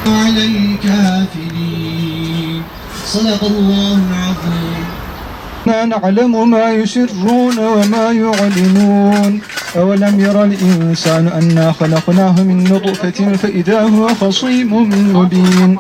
على الكافرين صدق الله العظيم. نعلم ما يسرون وما يعلنون أولم يرى الإنسان أنا خلقناه من نطفة فإذا هو خصيم مبين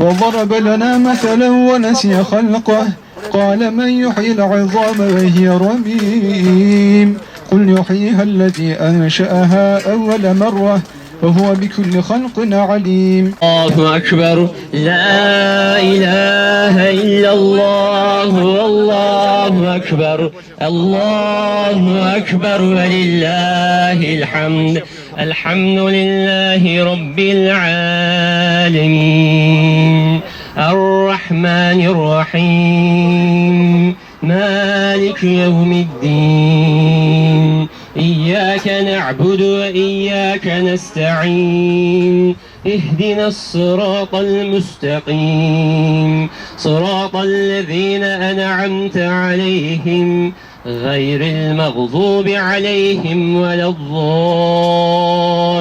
وضرب لنا مثلا ونسي خلقه قال من يحيي العظام وهي رميم قل يحييها الذي أنشأها أول مرة وهو بكل خلق عليم. الله أكبر لا إله إلا الله والله أكبر الله أكبر ولله الحمد. الحمد لله رب العالمين الرحمن الرحيم مالك يوم الدين إياك نعبد وإياك نستعين اهدنا الصراط المستقيم صراط الذين أنعمت عليهم غير المغضوب عليهم ولا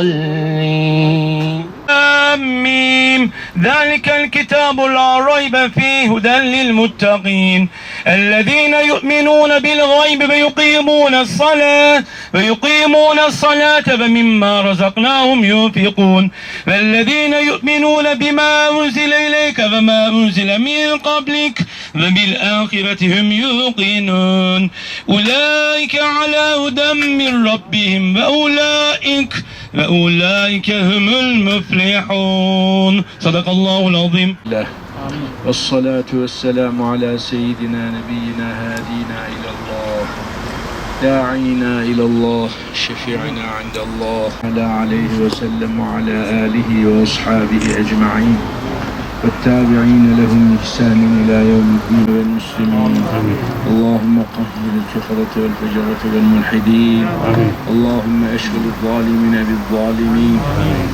الضالين. آمين. ذلك الكتاب لا ريب فيه هدى للمتقين الذين يؤمنون بالغيب ويقيمون الصلاة ومما رزقناهم ينفقون والذين يؤمنون بما أنزل إليك وما أنزل من قبلك وبالآخرة هم يوقنون أولئك على هدى من ربهم وأولئك هم المفلحون. صدق الله العظيم. والصلاة والسلام على سيدنا نبينا هادينا إلى الله داعينا إلى الله شفيعنا عند الله عليه وسلم وعلى آله وأصحابه أجمعين والتابعين لهم بإحسان إلى يوم الدين والمسلمين. اللهم قهر الكفرة والفجرة والملحدين. اللهم أشغل الظالمين بالظالمين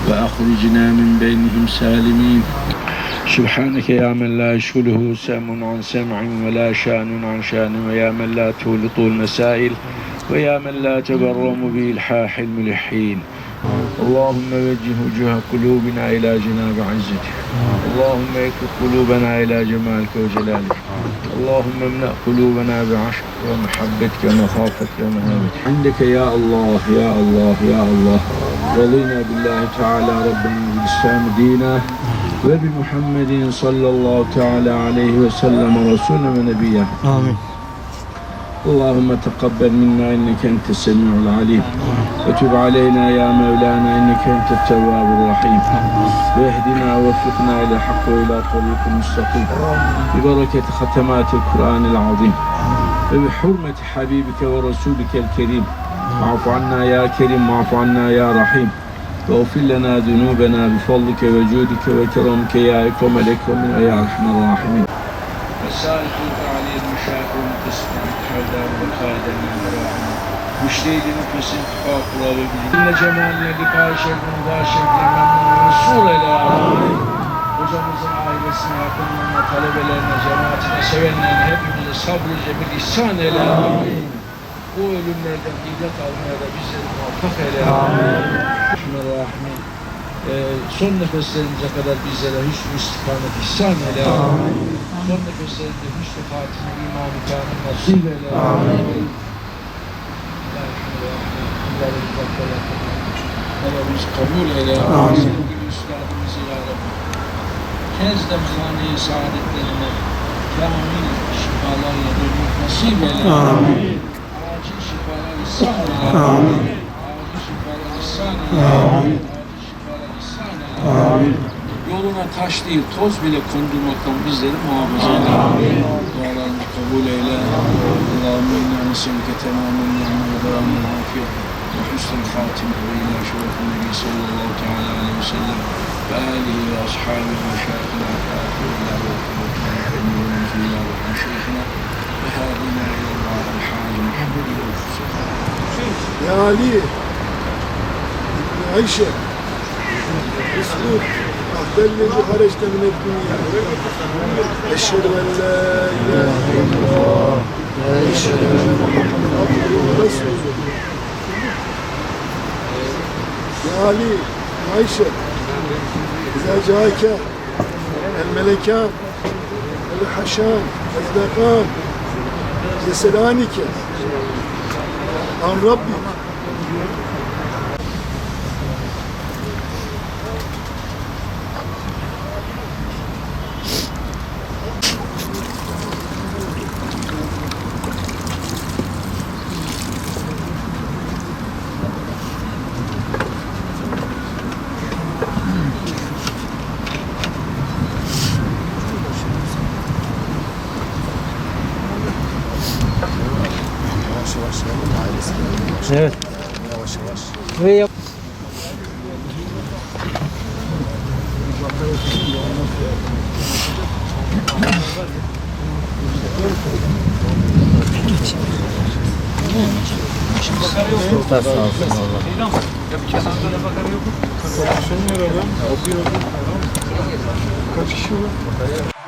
وأخرجنا من بينهم سالمين. سبحانك يا من لا يشغله سمع عن سمع ولا شان عن شان ويا من لا تولط المسائل ويا من لا تبرم بإلحاح الملحين. اللهم وجه قلوبنا إلى جناب عزتك. اللهم اكف قلوبنا إلى جمالك وجلالك. اللهم املأ قلوبنا بعشقك ومحبتك ومخافتك ومهابتك عندك يا الله يا الله يا الله. رضينا بالله تعالى ربا وبالإسلام دينا وبمحمد صلى الله تعالى عليه وسلم رسولا ونبيا. آمين. اللهم تقبل منا إنك أنت السميع العليم وتب علينا يا مولانا إنك أنت التواب الرحيم واهدنا ووفقنا إلى الحق وإلى طريق مستقيم ببركة ختمات القرآن العظيم وبحرمة حبيبك ورسولك الكريم. واعف عنا يا كريم واعف عنا يا رحيم واغفر لنا ذنوبنا بفضلك وجودك وكرمك يا أكرم الأكرمين ويا أرحم الراحمين. وسائقك علي المشاكل والتسبيح الحذر والخادم والراحمين مشتيد نفس اتفاق وبالله إن جمالنا لقاء شرق مباشر لمن رسول الله. Hocamızın ailesine, yakınlarına, talebelerine, cemaatine, sevenlerine hepimize sabrı cemil ihsan eyle. Bu ölümlerden ibret almaya da bizleri muvaffak eyle. Bismillahirrahmanirrahim. Son nefeslerimize kadar bizlere hüsnü istikamet ihsan eyle. Son nefeslerinde hüsnü hatime iman-ı kamil nasip eyle. Allah'ımız kabul eyle. Sevgili üstadımızı ya Rabbi. Kezdem hane-i saadetlerine kamil şifalarla dönmek nasip eyle. Acil şifalar ihsan eyle. Acil şifalar ihsan eyle. Yoluna taş değil, toz bile kondurmaktan bizleri muhafaza eyle. Dualarını kabul eyle. Allahümme inna neselike temamen ni'me ve devamel afiyet ve hüsnel hatime ve ila şerefin nebi sallallahu teala aleyhi ve sellem ve alihi ve ashabihi ve şerefine ve ila ruhuna ve ila ruhuna şeyhine ve hadina ilallah el-hâli Muhammedin ve Ya Ali, Ayşe, اسلوب الذي خرجت من الدنيا أشهد أن لا إله إلا الله وأشهد أن محمدا عبده ورسوله. يا علي عائشة إذا إذا جاءك الملكان الحشان يصدقان يسألانك عن ربك Evet. Ve yap. Kaç kişi var?